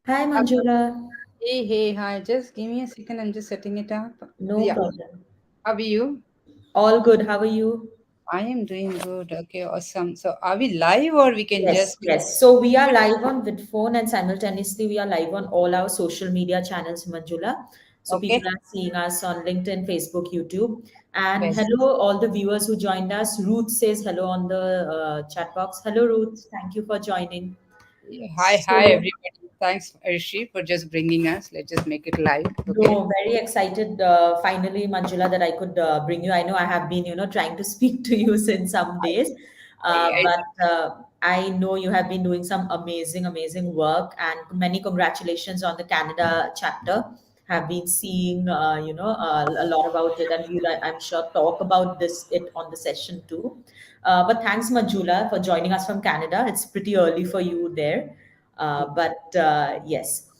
Hi, Uh, Manjula. Hey, hi. Just give me a second. I'm just setting it up. No Yeah. problem. How are you? All good. How are you? I am doing good. Okay, awesome. So, are we live or we can Yes, just? yes. So we are live on Vidphone and simultaneously we are live on all our social media channels, Manjula. So people Okay. are seeing us on LinkedIn, Facebook, YouTube. And Yes. hello, all the viewers who joined us. Ruth says hello on the chat box. Hello, Ruth. Thank you for joining. Yeah, hi, So everybody. Thanks, Ayushree, for just bringing us. Let's just make it live. Okay. no, very excited finally, Manjula, that I could bring you. I know I have been, trying to speak to you since some days, I but I know you have been doing some amazing, amazing work, and many congratulations on the Canada chapter. Have been seeing, a lot about it, and we'll, I'm sure, talk about it on the session too. But thanks, Manjula, for joining us from Canada. It's pretty early for you there, but yes.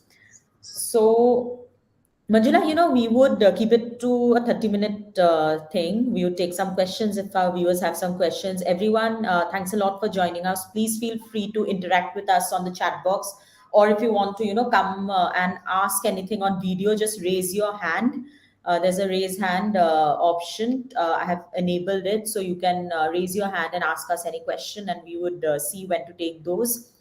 So, Manjula, we would keep it to a 30-minute thing. We would take some questions if our viewers have some questions. Everyone, thanks a lot for joining us. Please feel free to interact with us on the chat box. Or if you want to, come and ask anything on video, just raise your hand. There's a raise hand option. I have enabled it so you can raise your hand and ask us any question, and we would see when to take those.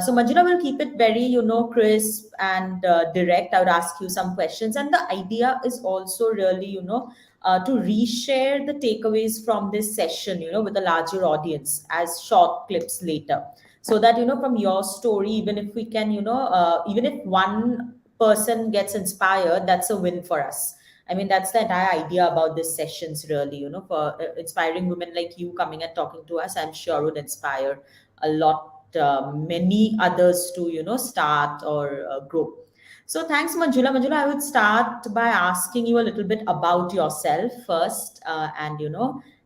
So Manjula will keep it very, crisp and direct. I would ask you some questions, and the idea is also really, to reshare the takeaways from this session, with a larger audience as short clips later, so that from your story, even if we can, even if one person gets inspired, that's a win for us. I mean, that's the entire idea about these sessions, really, for inspiring women like you coming and talking to us. I'm sure would inspire a lot many others to start or grow. So thanks, Manjula. Manjula, I would start by asking you a little bit about yourself first, and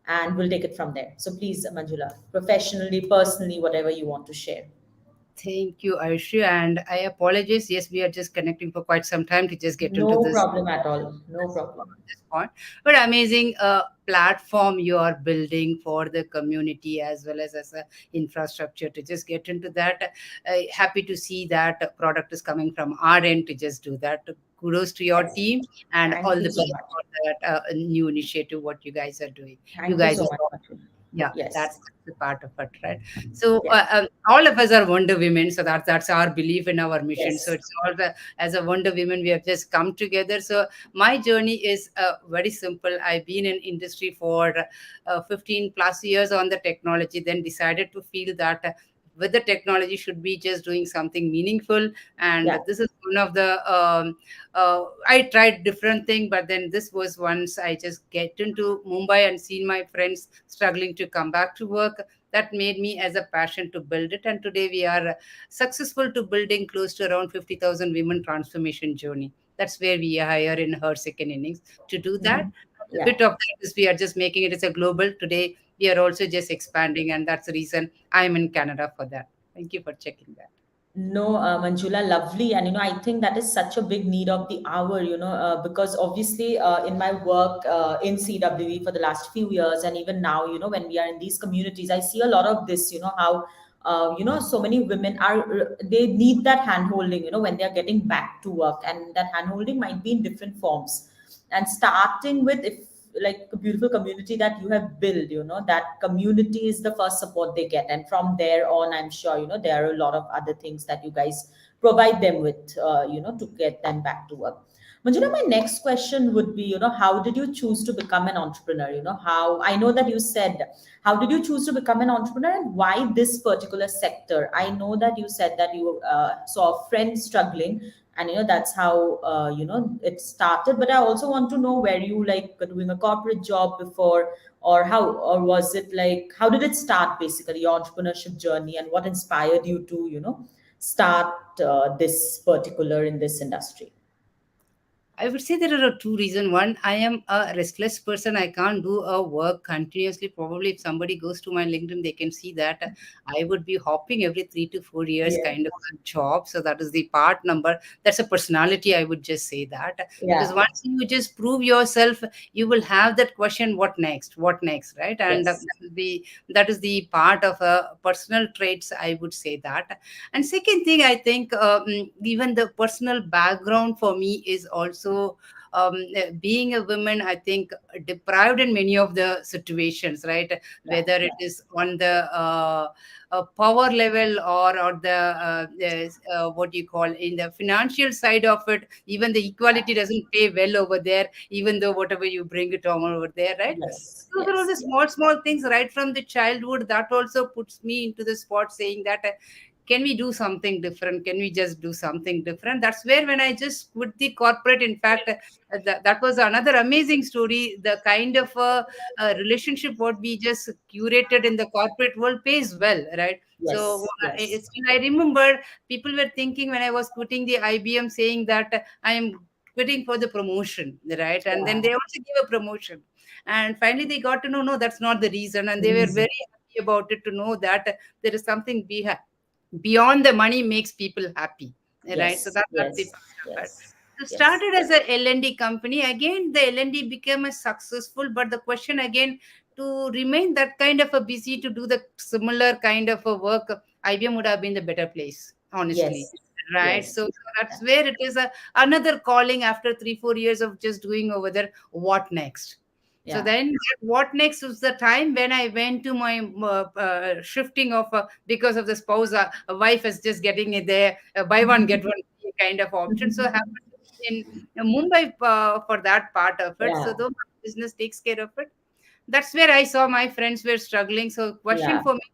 and we'll take it from there. So please, Manjula, professionally, personally, whatever you want to share. thank you, Ayushree, and I apologize. Yes, we are just connecting for quite some time to just get into No this problem at all. No problem. this point. But amazing platform you are building for the community as well as a infrastructure to just get into that. Happy to see that product is coming from our end to just do that. Kudos to your Yes. team and Thank all you the so best much. for that new initiative what you guys are doing. You Thank you guys so are, much, Manjula. yeah, that's Yes. the part of it, right? So Yes. all of us are Wonder Women, so that's our belief in our mission. So Yes. it's all the, as a Wonder Women, we have just come together. So my journey is very simple. I've been in industry for 15 plus years on the technology, then decided to feel that with the technology should be just doing something meaningful, and Yeah. this is one of the I tried different thing, but then this was once I just get into Mumbai and seen my friends struggling to come back to work. That made me as a passion to build it, and today we are successful to building close to around 50,000 women transformation journey. That's where we are here in her second innings to do that. Mhm. A Yeah. bit of that is we are just making it as a global. Today we are also just expanding, and that's the reason I'm in Canada for that. Thank you for checking that. No, Manjula, lovely. And, I think that is such a big need of the hour, because obviously in my work in CWE for the last few years, and even now, when we are in these communities, I see a lot of this, how, so many women they need that hand holding, when they're getting back to work. And that hand holding might be in different forms. And starting with, if like a beautiful community that you have built, that community is the first support they get, and from there on, I'm sure there are a lot of other things that you guys provide them with, to get them back to work. Manjula, my next question would be, how did you choose to become an entrepreneur? How, I know that you said, how did you choose to become an entrepreneur, and why this particular sector? I know that you said that you saw a friend struggling, and that's how it started. But I also want to know, where you like doing a corporate job before, or how, or was it like, how did it start, basically your entrepreneurship journey, and what inspired you to start this particular in this industry? I would say there are two reasons. One, I am a restless person. I can't do a work continuously. Probably, if somebody goes to my LinkedIn, they can see that I would be hopping every 3 to 4 years, Yeah. kind of a job. So that is the part number. That's a personality. I would just say that, because Yeah. once you just prove yourself, you will have that question: what next? What next? Right? And Yes. that is the part of personal traits. I would say that. And second thing, I think even the personal background for me is also being a woman, I think, deprived in many of the situations, right? Yeah. Whether it Yeah. is on the power level, or what do you call, in the financial side of it, even the equality doesn't pay well over there, even though whatever you bring it on over there, right? Yes. Those are all Yes. the small small things right from the childhood that also puts me into the spot, saying that can we do something different, can we just do something different. That's where, when I just quit the corporate, in fact, that was another amazing story. The kind of relationship what we just curated in the corporate world pays well, right? So Yes. Yes. I remember people were thinking when I was quitting the IBM, saying that I am quitting for the promotion, right? And then Yeah. they also give a promotion, and finally they got to know, no, that's not the reason, and they were Reason. very happy about it, to know that there is something beyond the money makes people happy, right? So Yes. that's the Yes. part of it. Yes. So Yes. started as a L&D company. Again, the L&D became a successful, but the question again, to remain that kind of a busy to do the similar kind of a work, IBM would have been the better place, honestly, Yes. right? Yes. So that's where it is another calling after 3 4 years of just doing over there. What next? So Yeah. then, what next was the time when I went to my shifting of because of the spouse, a wife is just getting it there, buy one get one free kind of option. So happened in Mumbai for that part of it. So Yeah. though my business takes care of it, that's where I saw my friends were struggling. So question Yeah. for me: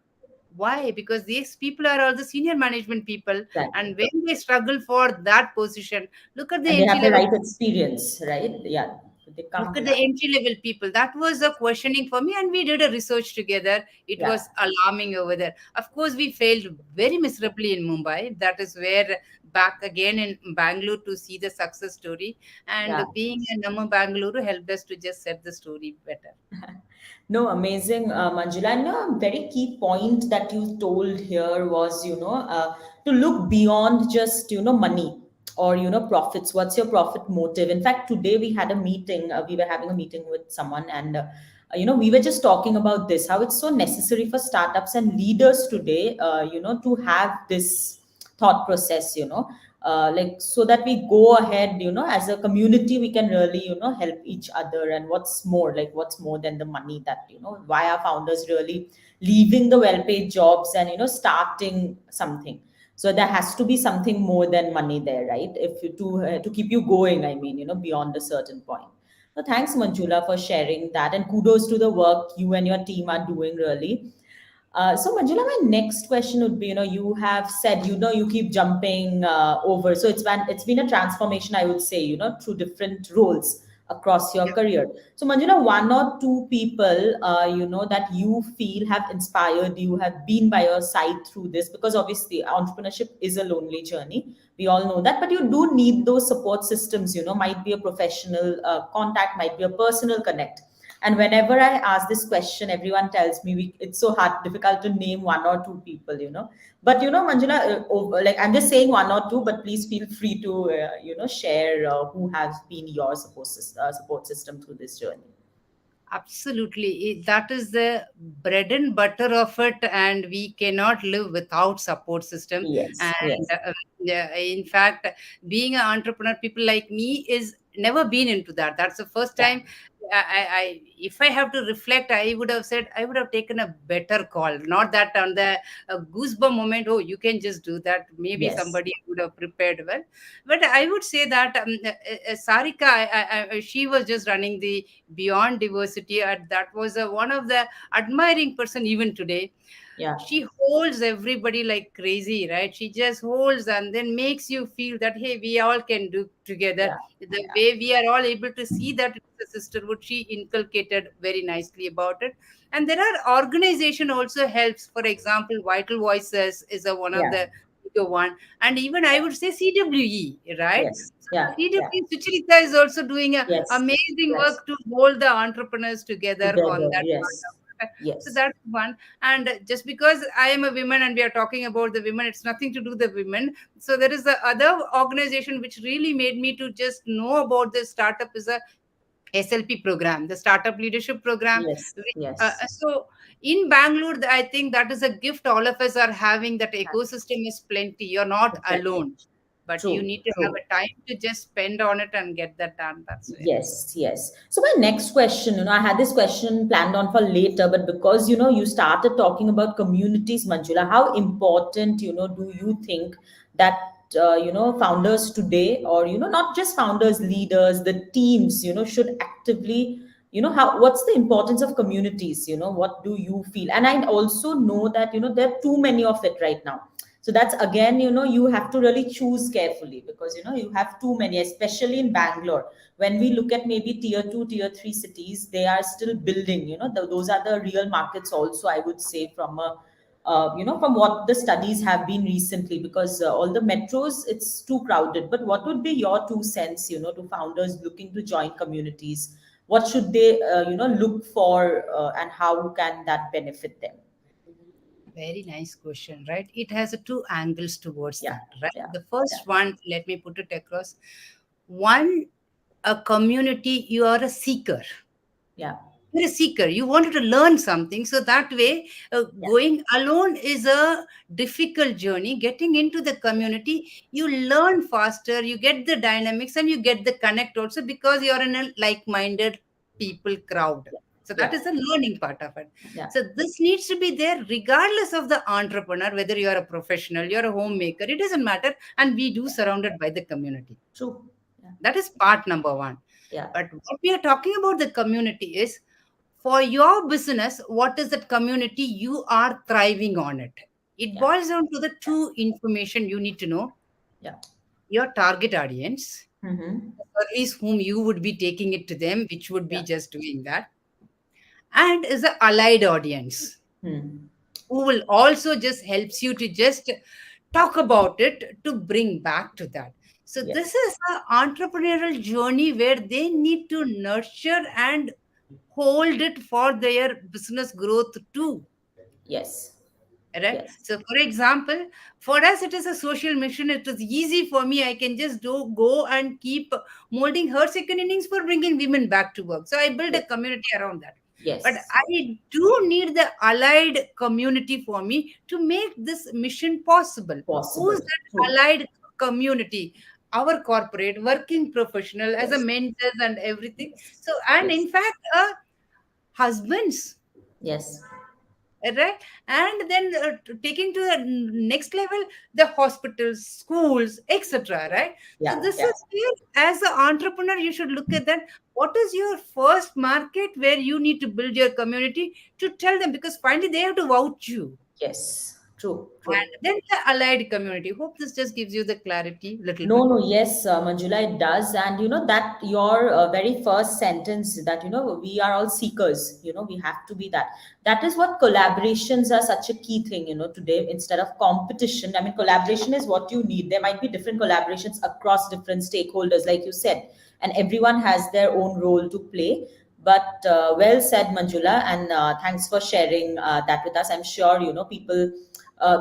why? Because these people are all the senior management people, Exactly. and when they struggle for that position, look at the And they entry have the level. right experience, right? Yeah. They Look come. at Yeah. the entry level people. That was a questioning for me, and we did a research together. It Yeah. was alarming over there. Of course, we failed very miserably in Mumbai. That is where back again in Bangalore to see the success story. Yeah. And being a Nama Bangalore helped us to just set the story better. No, amazing, Manjula. And a very key point that you told here was, to look beyond just, money or, profits. What's your profit motive? In fact, today we had a meeting. We were having a meeting with someone, and, we were just talking about this, how it's so necessary for startups and leaders today, to have this thought process, like so that we go ahead, as a community we can really, help each other. And what's more, like what's more than the money, that why are founders really leaving the well-paid jobs and starting something? So there has to be something more than money there, right? If you to keep you going, I mean, beyond a certain point. So thanks, Manjula, for sharing that, and kudos to the work you and your team are doing, really. So Manjula, my next question would be, you have said, you keep jumping over. So it's been a transformation, I would say, through different roles across your career. So Manjula, one or two people, that you feel have inspired you, have been by your side through this, because obviously entrepreneurship is a lonely journey. We all know that, but you do need those support systems. Might be a professional contact, might be a personal connect. And whenever I ask this question, everyone tells me it's so hard, difficult to name one or two people, But Manjula, like I'm just saying one or two, but please feel free to share who has been your support system through this journey. Absolutely. That is the bread and butter of it, and we cannot live without support system. Yes, And yes, yeah, in fact, being an entrepreneur, people like me is never been into that. That's the first yeah, time. If I have to reflect, I would have said I would have taken a better call. Not that on the goosebump moment, oh, you can just do that. Maybe yes, somebody would have prepared well. But I would say that Sarika, she was just running the Beyond Diversity, and that was one of the admiring person even today. yeah, She holds everybody like crazy, right? She just holds and then makes you feel that, hey, we all can do together. yeah, The yeah, way we are all able to see that it's a sisterhood, she inculcated very nicely about it. And there are organization also helps. For example, Vital Voices is one of yeah, the your one, and even I would say CWE, right? Yes. So Yeah. the Yeah. CWE Sucharita is also doing a Yes. amazing Yes. work to hold the entrepreneurs together on Together. that Yes. part. So Yes. that's one. And just because I am a woman and we are talking about the women, it's nothing to do the women. So there is the other organization which really made me to just know about this startup is a SLP program, the Startup Leadership Program. Yes. Which, Yes. so in Bangalore, I think that is a gift all of us are having. That ecosystem is plenty. You're not Exactly. alone, but you True. need to have True. a time to just spend on it and get that done. That's it. Yes, yes. So my next question, I had this question planned on for later, but because you started talking about communities, Manjula, how important do you think that founders today, or not just founders, leaders, the teams, should actively, how what's the importance of communities? What do you feel? And I also know that there are too many of it right now. So that's again, you have to really choose carefully, because you have too many, especially in Bangalore. When we look at maybe tier 2, tier 3 cities, they are still building, those are the real markets also, I would say, from a from what the studies have been recently, because all the metros, it's too crowded. But what would be your 2 cents, to founders looking to join communities? What should they look for, and how can that benefit them? Very nice question, right? It has a two angles towards Yeah. that, right? Yeah. The Yeah. first one, let me put it across. One, a community, you are a seeker. Yeah. You're a seeker. You wanted to learn something. So that way, Yeah. going alone is a difficult journey. Getting into the community, you learn faster, you get the dynamics, and you get the connect also because you're in a like minded people crowd. So that Yeah. is the learning part of it. Yeah. So this needs to be there regardless of the entrepreneur, whether you're a professional, you're a homemaker, it doesn't matter. And we do surrounded by the community. True. Yeah. That is part number one. Yeah. But what we are talking about the community is for your business, what is that community you are thriving on it? It Yeah. boils down to the two information you need to know: Yeah. your target audience, Mm-hmm. the service whom you would be taking it to them, which would be Yeah. just doing that, and is the allied audience Hmm. who will also just helps you to just talk about it to bring back to that. So this Yes. is an entrepreneurial journey where they need to nurture and hold it for their business growth too, Yes. right? Yes. So for example, for us it is a social mission. It is easy for me. I can just do go and keep molding her second innings for bringing women back to work. So I build a Yes. community around that. But Yes. I do need the allied community for me to make this mission possible. Who's Possible. that True. allied community? Our corporate working professional as a Yes. mentors and everything. Yes. So, and in Yes. fact, husbands, Yes. right? And then taking to the next level, the hospitals, schools, etc., right? So Yeah. this Yeah. is where, as an entrepreneur, you should look at that. What is your first market where you need to build your community to tell them, because finally they have to vouch you. Yes. True. And True. then the allied community. Hope this just gives you the clarity little No, bit. no, yes, Manjula, it does. And that your very first sentence, that, we are all seekers, we have to be that. That is what collaborations are such a key thing, today, instead of competition. I mean, collaboration is what you need. There might be different collaborations across different stakeholders, like you said, and everyone has their own role to play. But well said, Manjula, and thanks for sharing that with us. I'm sure, people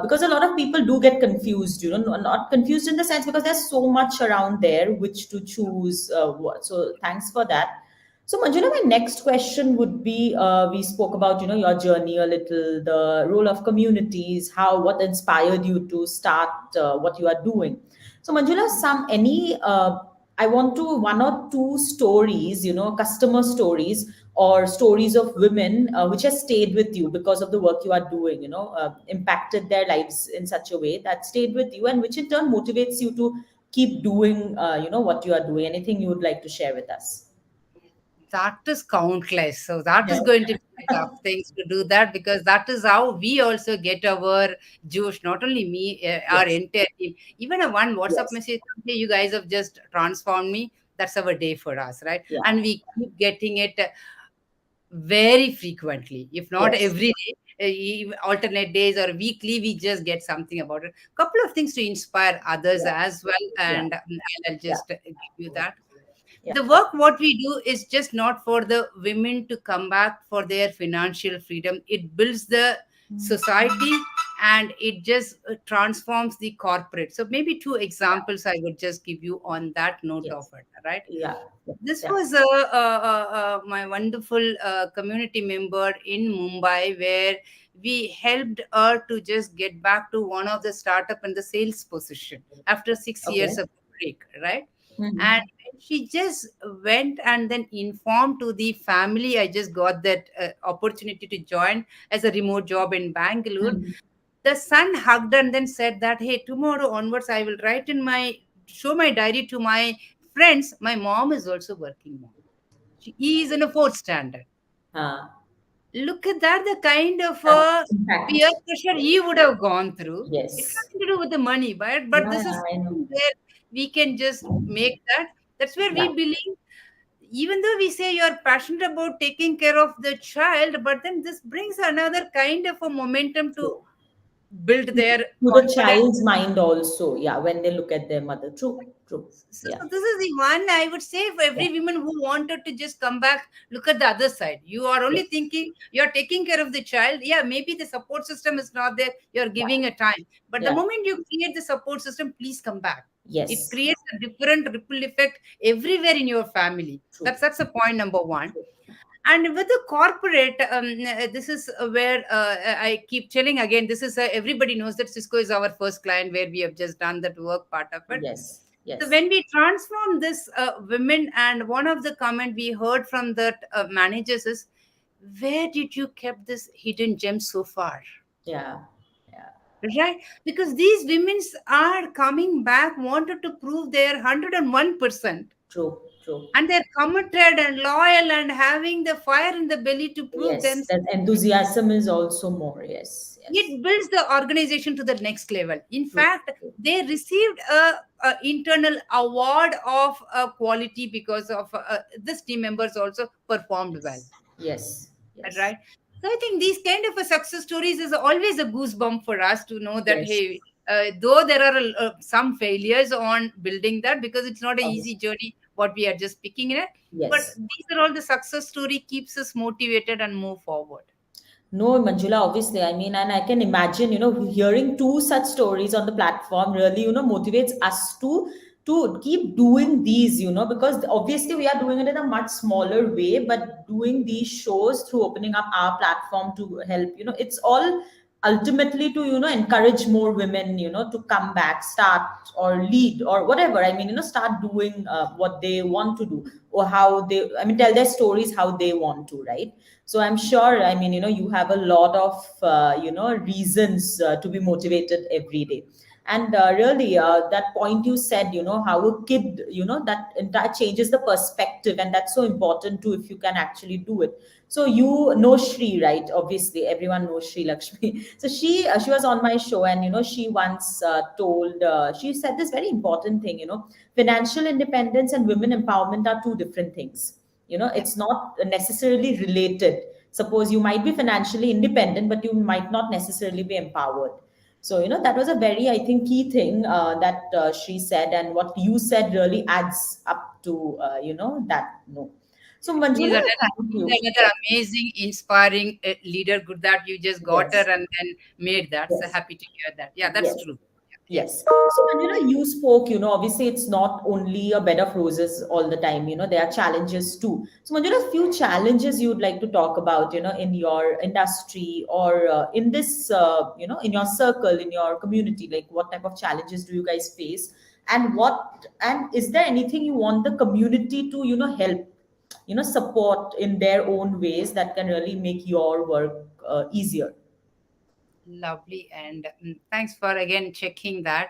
because a lot of people do get confused, not confused in the sense, because there's so much around there which to choose. So thanks for that. So Manjula, my next question would be, we spoke about, your journey a little, the role of communities, how, what inspired you to start what you are doing. So Manjula, I want to one or two stories, customer stories or stories of women which has stayed with you because of the work you are doing, impacted their lives in such a way that stayed with you, and which in turn motivates you to keep doing, what you are doing. Anything you would like to share with us? That is countless. So that is Yes. going to be a tough things to do that, because that is how we also get our juice. Not only me, our Yes. entire team. Even a one WhatsApp Yes. message, hey, you guys have just transformed me. That's our day for us, right? Yeah. And we keep getting it very frequently, if not Yes. every day. alternate days or weekly, we just get something about it. Couple of things to inspire others Yeah. as well, Yeah. and I'll Yeah. just give you that. Yeah. The work what we do is just not for the women to come back for their financial freedom. It builds the society, and it just transforms the corporate. So maybe two Yeah. examples I would just give you on that note of Yes. it, right? Yeah. This Yeah. was my wonderful community member in Mumbai, where we helped her to just get back to one of the startup in the sales position after 6 years Okay. of break, right? And Hmm. when she just went and then informed to the family, I just got that opportunity to join as a remote job in Bangalore. Hmm. The son hugged and then said that, hey, tomorrow onwards I will write in my show my diary to my friends, my mom is also working mom. She is in a fourth standard. Ah. Look at that, the kind of peer Impact. pressure he would have gone through. It's Yes. nothing to do with the money, but Yeah, this is yeah, I know. something where we can just make that. That's where Yeah. we believe, even though we say you're passionate about taking care of the child, but then this brings another kind of a momentum to True. build their To the confidence. child's mind also. Yeah, when they look at their mother. True. True. Yeah. So this is the one I would say for Yeah. every woman who wanted to just come back, look at the other side. You are only Yes. thinking you're taking care of the child. Yeah, maybe the support system is not there. You're Yeah. giving a time. But the Yeah. moment you create the support system, please come back. It Yes. creates a different ripple effect everywhere in your family. True. That's a point number one. True. And with the corporate, this is where I keep telling again, this is everybody knows that Cisco is our first client where we have just done that work part of it. Yes. So Yes. when we transform this women, and one of the comment we heard from that managers is, where did you kept this hidden gem so far? Yeah. Yeah. Right? Because these women are coming back, wanted to prove their 101%, True. True. and they're committed and loyal and having the fire in the belly to prove Yes. themselves. That enthusiasm is also more. Yes. Yes. It builds the organization to the next level. In True. fact, True. they received a internal award of quality because of this team members also performed well, Yes. Yes. Yes. right? So I think these kind of a success stories is always a goosebump for us to know that, Yes. hey, though there are some failures on building that, because it's not an easy Obviously. journey what we are just picking in it, but Yes. these are all the success story keeps us motivated and move forward. No, Manjula, obviously. I mean, and I can imagine, hearing two such stories on the platform really, motivates us to keep doing these, because obviously we are doing it in a much smaller way, but doing these shows through opening up our platform to help, it's all ultimately to, encourage more women, to come back, start or lead or whatever. I mean, start doing what they want to do, or how they, I mean, tell their stories how they want to, right? So I'm sure, I mean, you have a lot of reasons to be motivated every day. And really, that point you said, how a kid, that changes the perspective, and that's so important too if you can actually do it. So you know Shri, right? Obviously everyone knows Shri Lakshmi. So she was on my show, and she once told, she said this very important thing, financial independence and women empowerment are two different things. Yeah. It's not necessarily related. Suppose you might be financially independent, but you might not necessarily be empowered. So that was a very, I think, key thing that she said, and what you said really adds up to that. No. So He's Manjula, another, thank he's you. another amazing, inspiring leader. Good that you just got her Yes. and then made that. So Yes. happy to hear that. Yeah, that's Yes. true. Yes. So, you spoke, obviously it's not only a bed of roses all the time, there are challenges too. So, Manjula, a few challenges you'd like to talk about, in your industry, or in this, in your circle, in your community, like what type of challenges do you guys face? And is there anything you want the community to, help, support in their own ways that can really make your work easier? Lovely. And thanks for again checking that.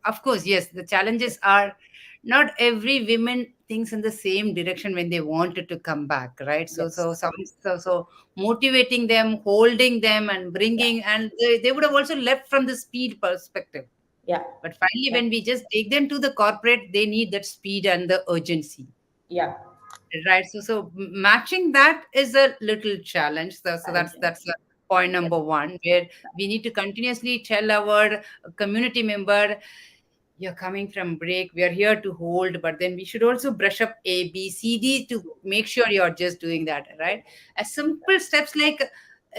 Of course, yes, the challenges are not every women thinks in the same direction when they wanted to come back, right? So, Yes. so motivating them, holding them, and Yeah. bringing, and they would have also left from the speed perspective. Yeah. But finally, Yeah. when we just take them to the corporate, they need that speed and the urgency. Yeah. Right. So matching that is a little challenge. So I that's can. a point number one, where we need to continuously tell our community member, you're coming from break, we are here to hold, but then we should also brush up A, B, C, D to make sure you're just doing that, right? As simple steps like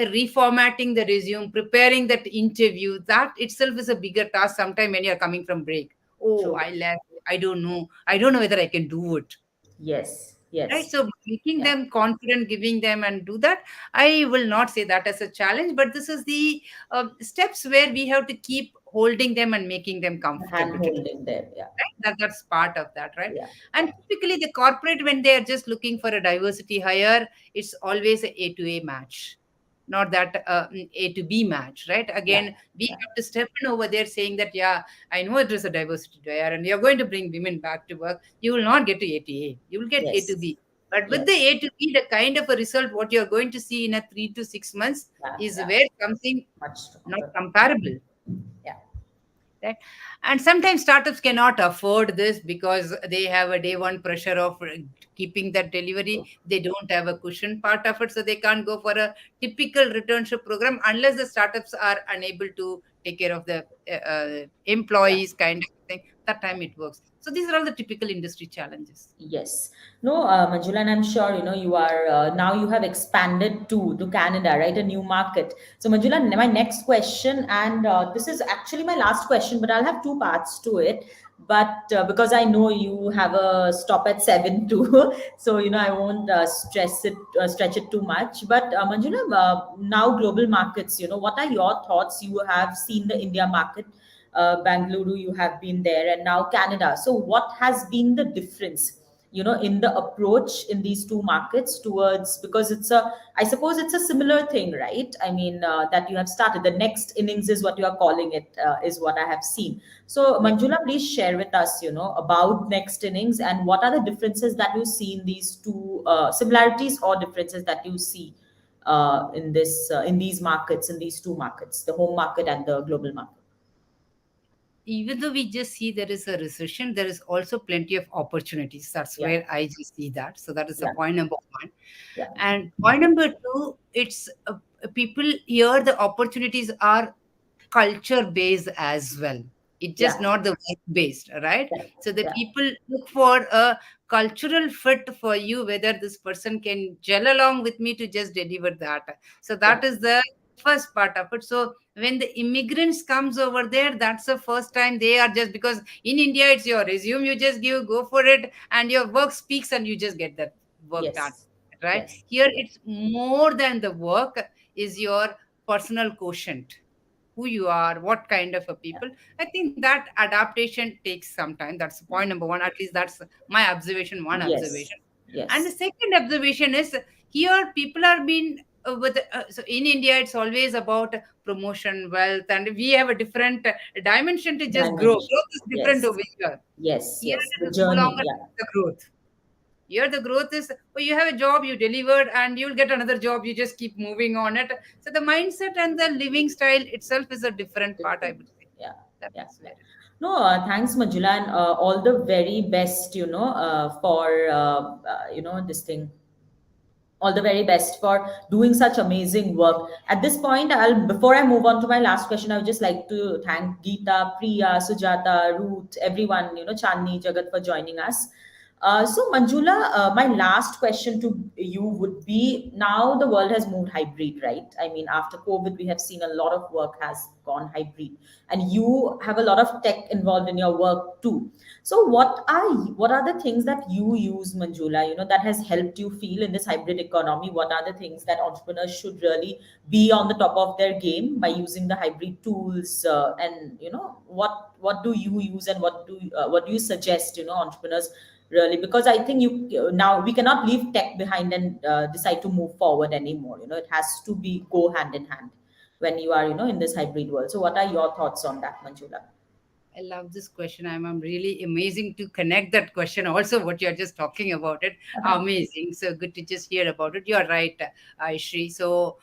reformatting the resume, preparing that interview, that itself is a bigger task sometime when you're coming from break. Oh, True. I left. I don't know whether I can do it, Yes. right? Yes. So making Yeah. them confident, giving them and do that, I will not say that as a challenge, but this is the steps where we have to keep holding them and making them Hand comfortable to do, holding there. Yeah. right? That's part of that, right? Yeah. And typically the corporate, when they are just looking for a diversity hire, it's always a to A match, not that A to B match, right? Yeah. Again, we Yeah. have to step in over there saying that, yeah, I know it is a diversity hire and you're going to bring women back to work. You will not get to A to A, you will get A to Yes. B. But with the Yes. A to B, the kind of a result what you're going to see in a 3 to 6 months Yeah. is Yeah. where something Much not stronger. comparable, Yeah. right? And sometimes startups cannot afford this because they have a day one pressure of keeping that delivery. They don't have a cushion part of it, so they can't go for a typical returnship program unless the startups are unable to take care of the Yeah. employees, kind of thing. That time it works. So these are all the typical industry challenges. Yes. No, Manjula, and I'm sure you are now you have expanded to Canada, right? A new market. So, Manjula, my next question, and this is actually my last question, but I'll have two parts to it. But because I know you have a stop at 7 too, so I won't stretch it too much. But Manjula, now global markets. What are your thoughts? You have seen the India market, Bangalore, you have been there, and now Canada. So, what has been the difference? In the approach in these two markets towards, because I suppose it's a similar thing, right? I mean, that you have started the next innings is what you are calling it, is what I have seen. So, Yeah. Manjula, please share with us, about next innings, and what are the differences that you see in these two, similarities or differences that you see in these markets, in these two markets, the home market and the global market. Even though we just see there is a recession, there is also plenty of opportunities. That's Yeah. where I just see that. So that is the Yeah. point number one. Yeah. And point number two, it's people here, the opportunities are culture based as well. It's just Yeah. not the work based, right? Yeah. So the Yeah. people look for a cultural fit for you, whether this person can gel along with me to just deliver that. So Yeah. that is the first part of it. So when the immigrants comes over there, that's the first time they are just, because in India it's your resume, you just give, go for it, and your work speaks and you just get that work done, Yes. right? Yes. Here Yes. it's more than the work, is your personal quotient, who you are, what kind of a Yeah. people. I think that adaptation takes some time. That's point number one. At least that's my observation, one Yes. observation. And the Yes. second observation is, here people are being with so in India it's always about promotion, wealth, and we have a different dimension to just grow. Dimension. Growth is different Yes. over here. Yes. Here Yes. it The is no journey. longer Yeah. the growth. Here the growth is, oh, you have a job, you delivered, and you'll get another job, you just keep moving on it. So the mindset and the living style itself is a different part, I Different. would say. Yeah. That Yeah. is Yeah. where it. No, thanks, Majula, and all the very best, for, this thing, all the very best for doing such amazing work. At this point, before I move on to my last question, I would just like to thank Geeta, Priya, Sujata, Ruth, everyone, Chandni, Jagat, for joining us. So, Manjula, my last question to you would be, now the world has moved hybrid, right? I mean, after COVID, we have seen a lot of work has gone hybrid, and you have a lot of tech involved in your work too. So, what are the things that you use, Manjula? That has helped you feel in this hybrid economy. What are the things that entrepreneurs should really be on the top of their game by using the hybrid tools? And what do you use, and what do you suggest? Entrepreneurs really, because I think now we cannot leave tech behind and decide to move forward anymore. It has to be go hand in hand when you are in this hybrid world. So, what are your thoughts on that, Manjula? I love this question. I'm really amazing to connect that question. Also, what you're just talking about it, amazing. So good to just hear about it. You're right, Ayushree. So,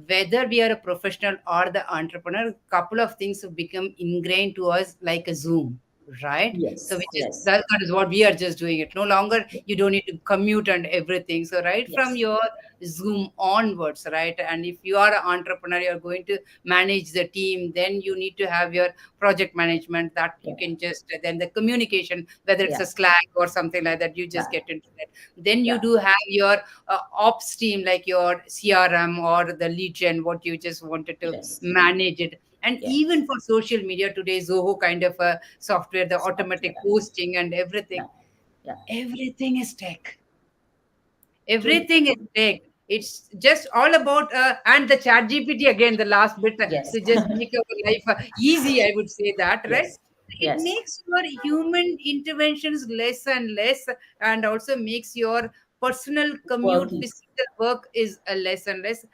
whether we are a professional or the entrepreneur, couple of things have become ingrained to us like a Zoom. right? So Yes, which is yes, that is what we are just doing it. No longer you don't need to commute and everything. So right from yes, your Zoom onwards, right? And if you are an entrepreneur, you're going to manage the team, then you need to have your project management that you yeah, can just then the communication, whether it's yeah, a Slack or something like that, you just yeah, get into that. Then you yeah, do have your ops team, like your CRM or the lead gen, what you just wanted to yes, manage it. And yes. even for social media today, Zoho kind of a software, the automatic Software. posting and Yeah, everything, yeah. everything is tech. True. Everything is tech. It's just all about and the chat GPT again, the last bit Yes, to just make our life easy, I would say that, right? yes, It yes. makes your human interventions less and less, and also makes your personal commute, Working. physical work is less and less.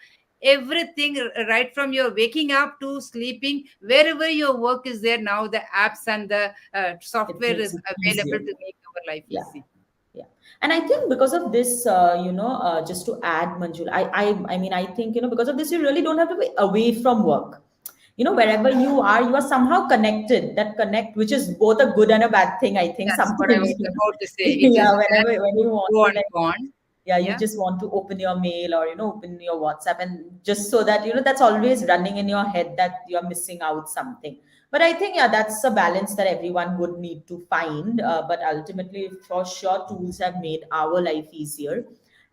Everything, right from your waking up to sleeping, wherever your work is there now, the apps and the It software makes is it available easier. to make our life Yeah, easy. yeah. And I think because of this, just to add, Manjul, I mean, I think, because of this, you really don't have to be away from work. Wherever you are somehow connected. That connect, which is both a good and a bad thing, I think That's what I sometimes. was about to say. It is Yeah, an whenever when you want pro to, and like, con. yeah, you Yeah. just want to open your mail or open your WhatsApp, and just so that that's always running in your head that you're missing out something. But I think, yeah, that's a balance that everyone would need to find. But ultimately, for sure, tools have made our life easier.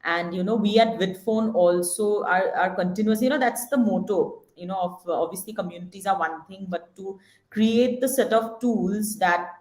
And we at Vidphone also are continuous. That's the motto, of obviously communities are one thing, but to create the set of tools that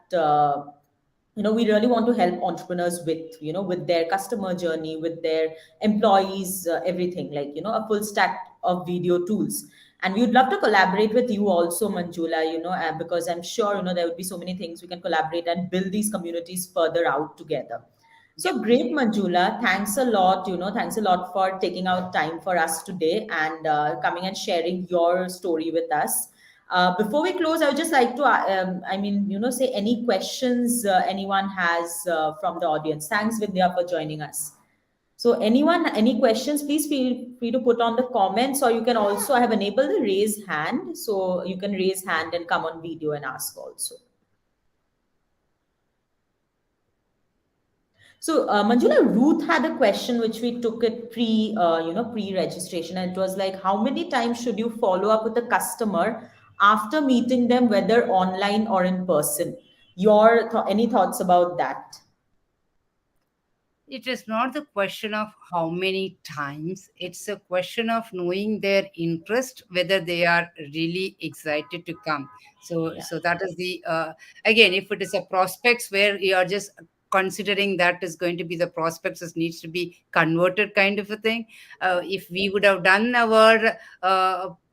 we really want to help entrepreneurs with their customer journey, with their employees, everything, like a full stack of video tools. And we would love to collaborate with you also, Manjula, because I'm sure there would be so many things we can collaborate and build these communities further out together. Yeah. So great, Manjula. Thanks a lot. Thanks a lot for taking out time for us today and coming and sharing your story with us. Before we close, I would just like to, say any questions anyone has from the audience. Thanks, Vidya, for joining us. So, anyone, any questions, please feel free to put on the comments, or you can also, I have enabled the raise hand. So, you can raise hand and come on video and ask also. So, Manjula, Ruth had a question which we took it pre-registration, and it was like, how many times should you follow up with a customer after meeting them, whether online or in person? Any thoughts about that? It is not the question of how many times, it's a question of knowing their interest, whether they are really excited to come. So, Yeah, so that is the again, if it is a prospects where you are just considering that is going to be the prospects as needs to be converted kind of a thing. If we would have done our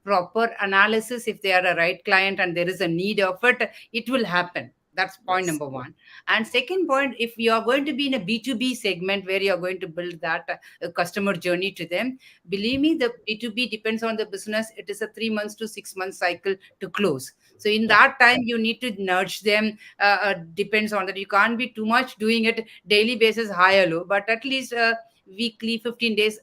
proper analysis, if they are a right client and there is a need of it, it will happen. That's point yes, number one. And second point, if you are going to be in a B2B segment where you are going to build that customer journey to them, believe me, the B2B depends on the business. It is a 3 months to 6 months cycle to close. So in yeah, that time, you need to nudge them. Depends on that. You can't be too much doing it daily basis, high or low, but at least weekly, 15 days.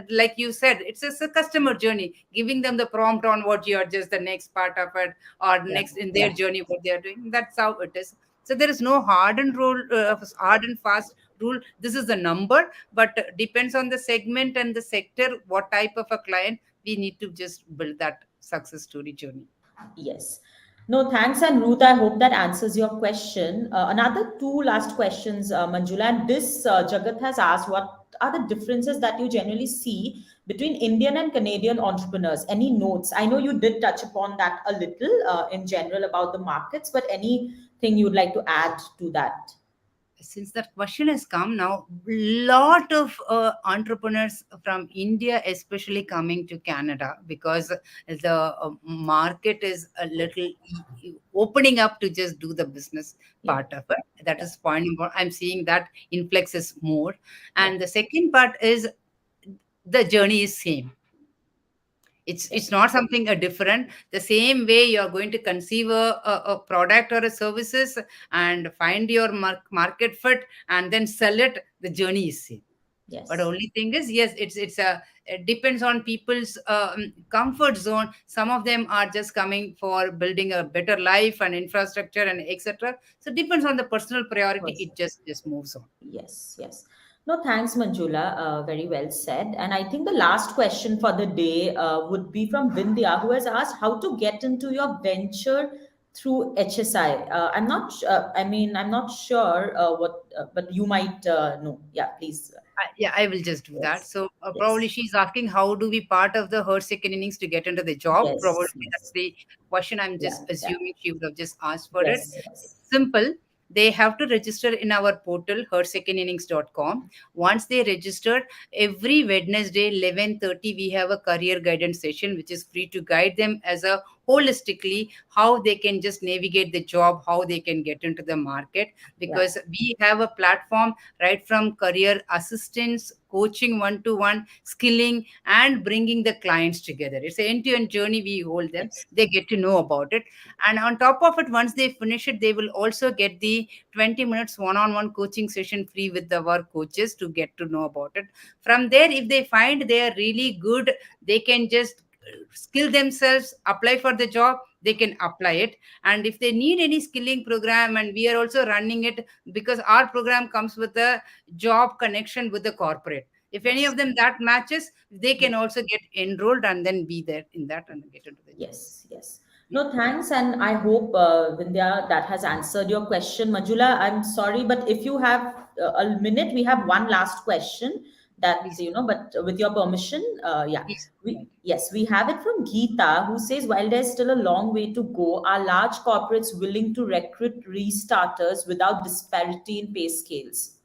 Like you said, it's a customer journey, giving them the prompt on what you are just the next part of it or yeah, next in their yeah. journey, what they are doing. That's how it is. So there is no hard and fast rule. This is the number, but depends on the segment and the sector, what type of a client we need to just build that success story journey. Yes. No, thanks. And Ruth, I hope that answers your question. Another two last questions, Manjula. And this Jagat has asked, what are the differences that you generally see between Indian and Canadian entrepreneurs? Any notes? I know you did touch upon that a little in general about the markets, but anything you'd like to add to that? Since that question has come now, lot of entrepreneurs from India especially coming to Canada because the market is a little opening up to just do the business Yeah, part of it. That yeah, is point number. I'm seeing that influx is more. yeah, And the second part is the journey is same. yeah, It's not something different. The same way you are going to conceive a product or a services and find your market fit and then sell it, the journey is same. But Yes. only thing is, yes, it's a, it depends on people's comfort zone. Some of them are just coming for building a better life and infrastructure and etc. So depends on the personal priority. Yes. It just moves on. Yes, yes. No, thanks, Manjula. Very well said. And I think the last question for the day would be from Vindhya, who has asked how to get into your venture through HSI. I'm not. I mean, I'm not sure but you might know. Yeah, please. Yeah, I will just do that. Yes, So probably yes, she's asking how do we part of the her second innings to get into the job. Probably yes, that's yes. the question. I'm Yeah, just yeah. assuming she would have just asked for it. Yes, yes, Simple. They have to register in our portal hersecondinnings.com. Once they registered, every Wednesday 11:30 we have a career guidance session which is free to guide them as a holistically how they can just navigate the job, how they can get into the market, yeah, because we have a platform right from career assistance, coaching, one to one skilling, and bringing the clients together. It's an end to end journey. We hold them, yes, they get to know about it. And on top of it, once they finish it, they will also get the 20 minutes one on one coaching session free with our coaches to get to know about it. From there, if they find they are really good, they can just skill themselves, apply for the job, they can apply it. And if they need any skilling program, and we are also running it, because our program comes with a job connection with the corporate. If any yes. of them that matches, they Yeah. can also get enrolled and then be there in that and get into the job. Yes, yes. Yeah, No, thanks. And I hope, Vindhya, that has answered your question. Manjula, I'm sorry, but if you have a minute, we have one last question that, please, but with your permission, yeah. please. Yes, we have it from Geeta, who says, while there's still a long way to go, are large corporates willing to recruit restarters without disparity in pay scales?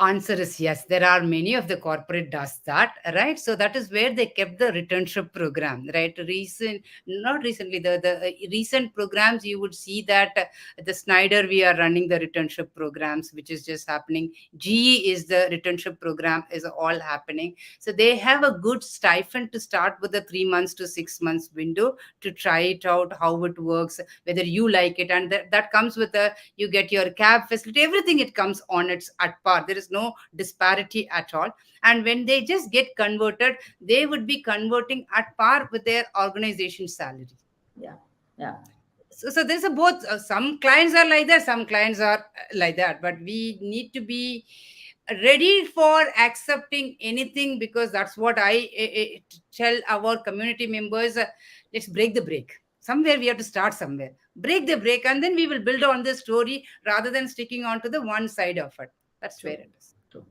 Answer is yes. There are many of the corporate does that, right? So that is where they kept the returnship program, right? Recent, not recently, the recent programs you would see that the Snyder we are running the returnship programs, which is just happening. GE is the returnship program is all happening. So they have a good stipend to start with the 3 months to 6 months window to try it out, how it works, whether you like it, and that comes with a, you get your cab facility, everything, it comes on its at par. There is no disparity at all. And when they just get converted, they would be converting at par with their organization salary. Yeah, yeah, So there's a both, some clients are like that, some clients are like that, but we need to be ready for accepting anything, because that's what I tell our community members, let's break the break somewhere. We have to start somewhere, break the break, and then we will build on the story rather than sticking on to the one side of it. That's where true, it is. true.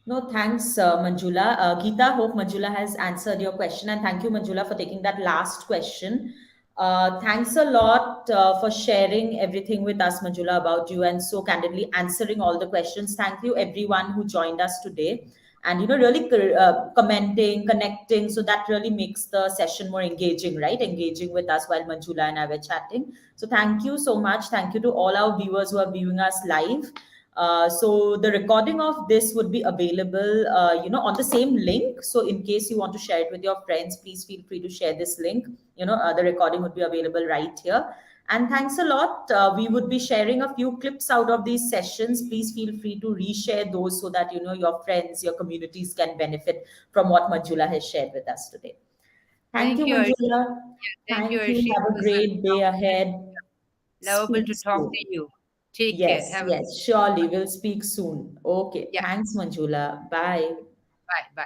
No, thanks, Manjula. Geeta, hope Manjula has answered your question. And thank you, Manjula, for taking that last question. Thanks a lot for sharing everything with us, Manjula, about you and so candidly answering all the questions. Thank you, everyone who joined us today. And, really commenting, connecting. So that really makes the session more engaging, right? Engaging with us while Manjula and I were chatting. So thank you so much. Thank you to all our viewers who are viewing us live. So the recording of this would be available, on the same link. So in case you want to share it with your friends, please feel free to share this link. The recording would be available right here. And thanks a lot. We would be sharing a few clips out of these sessions. Please feel free to reshare those so that your friends, your communities can benefit from what Manjula has shared with us today. Thank Thank you, you, Ayush. Manjula. Yeah, thank you, Thank you. Ayush. It Have a was a great day ahead. lovable Speak to talk to soon. you. Take care. Yes, Have a yes, surely. We'll speak soon. Okay. yeah. Thanks, Manjula. Bye. Bye. Bye.